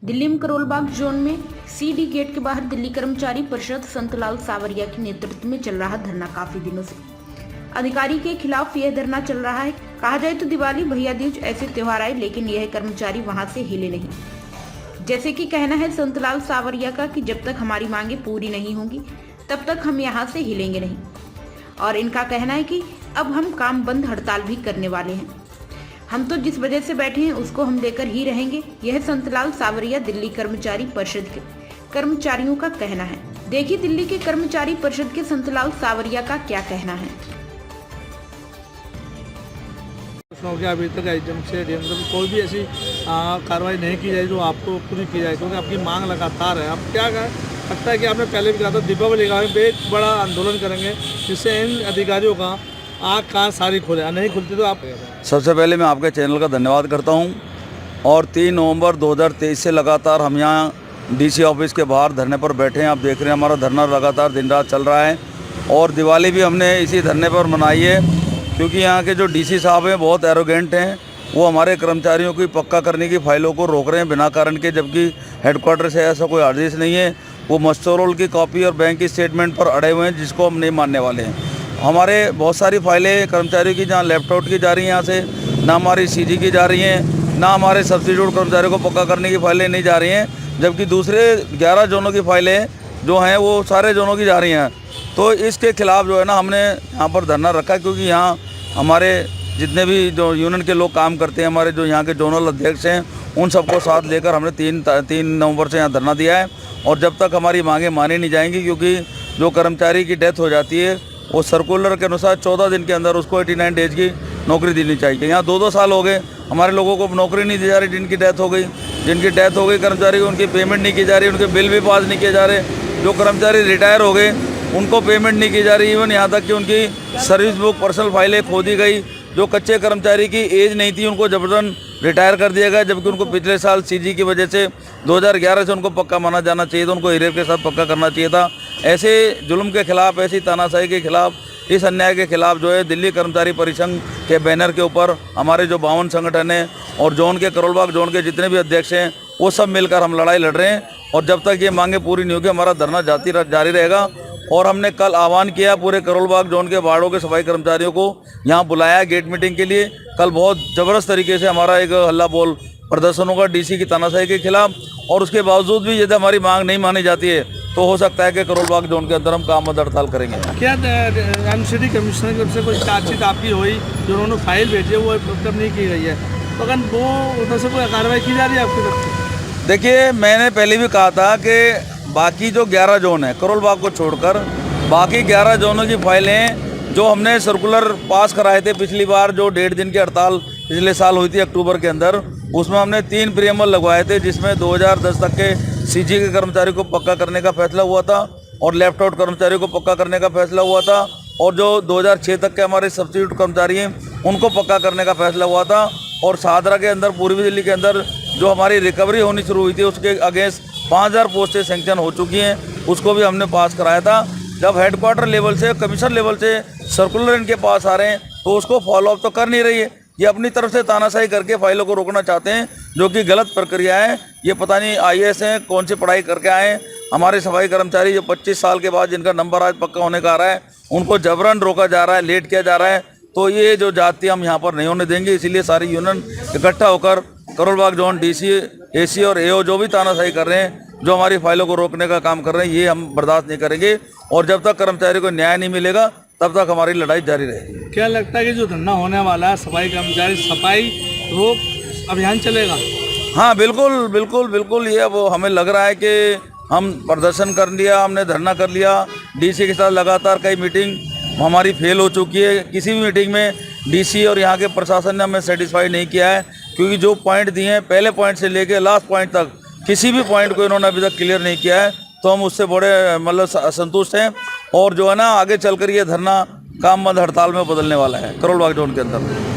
दिल्ली में करोल बाग जोन में CD gate के बाहर दिल्ली कर्मचारी परिषद संतलाल सावरिया के नेतृत्व में चल रहा धरना काफी दिनों से अधिकारी के खिलाफ यह धरना चल रहा है। कहा जाए तो दिवाली, भैया दूज ऐसे त्योहार आए, लेकिन यह कर्मचारी वहां से हिले नहीं। जैसे कि कहना है संतलाल सावरिया का कि जब तक हमारी मांगे पूरी नहीं होंगी तब तक हम यहाँ से हिलेंगे नहीं। और इनका कहना है कि अब हम काम बंद हड़ताल भी करने वाले हैं। हम तो जिस वजह से बैठे हैं उसको हम देकर ही रहेंगे। यह संतलाल सावरिया दिल्ली कर्मचारी परिषद के कर्मचारियों का कहना है। देखिए दिल्ली के कर्मचारी परिषद के संतलाल सावरिया का क्या कहना है। अभी तक एडीएम से कोई भी ऐसी कार्रवाई नहीं की जाए जो आपको पूरी की जाए, क्योंकि आपकी मांग लगातार है। आप क्या लगता है कि आपने पहले भी कहा था दीपावली का एक बड़ा आंदोलन करेंगे जिससे इन अधिकारियों का आँख कान सारी खोले, नहीं खुलती तो आप। सबसे पहले मैं आपके चैनल का धन्यवाद करता हूं। और 3 नवंबर 2023 से लगातार हम यहां डीसी ऑफिस के बाहर धरने पर बैठे हैं। आप देख रहे हैं हमारा धरना लगातार दिन रात चल रहा है। और दिवाली भी हमने इसी धरने पर मनाई है, क्योंकि यहाँ के जो डीसी साहब हैं बहुत एरोगेंट हैं। वो हमारे कर्मचारियों की पक्का करने की फाइलों को रोक रहे हैं बिना कारण के, जबकि हेडक्वार्टर से ऐसा कोई आदेश नहीं है। वो मस्टर रोल की कॉपी और बैंक की स्टेटमेंट पर अड़े हुए हैं, जिसको हम नहीं मानने वाले हैं। हमारे बहुत सारी फाइलें कर्मचारियों की जहाँ लेफ्ट आउट की जा रही हैं, यहाँ से ना हमारी सीजी की जा रही हैं, ना हमारे सब्स्टिट्यूट कर्मचारियों को पक्का करने की फाइलें नहीं जा रही हैं, जबकि दूसरे 11 जोनों की फाइलें जो हैं वो सारे जोनों की जा रही हैं। तो इसके खिलाफ जो है ना हमने यहाँ पर धरना रखा, क्योंकि यहाँ हमारे जितने भी जो यूनियन के लोग काम करते हैं, हमारे जो यहाँ के जोनल अध्यक्ष हैं, उन सबको साथ लेकर हमने 3 नवंबर से यहाँ धरना दिया है। और जब तक हमारी मांगें मानी नहीं जाएंगी, क्योंकि जो कर्मचारी की डेथ हो जाती है वो सर्कुलर के अनुसार 14 दिन के अंदर उसको 89 डेज की नौकरी देनी चाहिए। यहाँ 2-2 साल हो गए हमारे लोगों को नौकरी नहीं दी जा रही। जिनकी डेथ हो गई कर्मचारी को उनकी पेमेंट नहीं की जा रही, उनके बिल भी पास नहीं किए जा रहे। जो कर्मचारी रिटायर हो गए उनको पेमेंट नहीं की जा रही। इवन यहाँ तक कि उनकी सर्विस बुक, पर्सनल फाइलें खो दी गई। जो कच्चे कर्मचारी की एज नहीं थी उनको जबरन रिटायर कर दिया गया, जबकि उनको पिछले साल सीजी की वजह से 2011 से उनको पक्का माना जाना चाहिए था, उनको एरियर के साथ पक्का करना चाहिए था। ऐसे जुल्म के खिलाफ, ऐसी तानाशाही के खिलाफ, इस अन्याय के खिलाफ जो है दिल्ली कर्मचारी परिसंघ के बैनर के ऊपर हमारे जो 52 संगठन हैं और जोन के करोल बाग जोन के जितने भी अध्यक्ष हैं वो सब मिलकर हम लड़ाई लड़ रहे हैं। और जब तक ये मांगे पूरी नहीं होगी हमारा धरना जारी रहेगा। और हमने कल आह्वान किया पूरे करोल बाग जोन के वार्डों के सफाई कर्मचारियों को यहाँ बुलाया गेट मीटिंग के लिए। कल बहुत ज़बरदस्त तरीके से हमारा एक हल्ला बोल प्रदर्शन होगा डीसी की तानाशाही के खिलाफ। और उसके बावजूद भी यदि हमारी मांग नहीं मानी जाती है तो हो सकता है कि करोल बाग जोन के अंदर हम काम बंद हड़ताल करेंगे। क्या एमसीडी कमिश्नर की तरफ से कोई चार्जशीट आपकी हुई जो उन्होंने फाइल भेजी है वो मतलब नहीं की गई है, तो अगर वो उधर से कोई कार्रवाई की जा रही है आपकी तरफ से? देखिए, मैंने पहले भी कहा था कि बाकी जो 11 जोन है करोल बाग को छोड़कर बाकी 11 जोनों की फाइलें जो हमने सर्कुलर पास कराए थे पिछली बार, जो 1.5 दिन की हड़ताल पिछले साल हुई थी अक्टूबर के अंदर, उसमें हमने 3 प्रीएम्बल लगवाए थे, जिसमें 2010 तक के सीजी के कर्मचारी को पक्का करने का फैसला हुआ था और लेफ्ट आउट कर्मचारियों को पक्का करने का फैसला हुआ था। और जो 2006 तक के हमारे सब्स्टिट्यूट कर्मचारी हैं उनको पक्का करने का फैसला हुआ था। और सादरा के अंदर, पूर्वी दिल्ली के अंदर जो हमारी रिकवरी होनी शुरू हुई थी उसके अगेंस्ट 5000 पोस्टें सेंक्शन हो चुकी हैं, उसको भी हमने पास कराया था। जब हेडक्वार्टर लेवल से, कमिश्नर लेवल से सर्कुलर इनके पास आ रहे हैं तो उसको फॉलोअप तो कर नहीं रही है। ये अपनी तरफ से तानाशाही करके फाइलों को रोकना चाहते हैं, जो कि गलत प्रक्रिया है। ये पता नहीं IAS हैं, कौन सी पढ़ाई करके आए हैं। हमारे सफाई कर्मचारी जो 25 साल के बाद जिनका नंबर आज पक्का होने का आ रहा है उनको जबरन रोका जा रहा है, लेट किया जा रहा है। तो ये जो जाति हम यहाँ पर नहीं होने देंगे। इसीलिए सारी यूनियन इकट्ठा होकर Karol Bagh zone DC, AC और AO जो भी तानाशाही कर रहे हैं, जो हमारी फाइलों को रोकने का काम कर रहे हैं, ये हम बर्दाश्त नहीं करेंगे। और जब तक कर्मचारी को न्याय नहीं मिलेगा तब तक हमारी लड़ाई जारी रहेगी। क्या लगता है कि जो धरना होने वाला है सफाई कर्मचारी सफाई रोक अभियान चलेगा? हाँ, बिल्कुल बिल्कुल बिल्कुल। ये अब हमें लग रहा है कि हम प्रदर्शन कर लिया, हमने धरना कर लिया, DC के साथ लगातार कई मीटिंग हमारी फेल हो चुकी है। किसी भी मीटिंग में DC और यहाँ के प्रशासन ने हमें सेटिस्फाई नहीं किया है, क्योंकि जो पॉइंट दिए हैं पहले पॉइंट से लेके लास्ट पॉइंट तक किसी भी पॉइंट को इन्होंने अभी तक क्लियर नहीं किया है। तो हम उससे बड़े मतलब असंतुष्ट हैं। और जो है ना आगे चलकर ये धरना काम बंद हड़ताल में बदलने वाला है करोल बाग जोन के अंदर।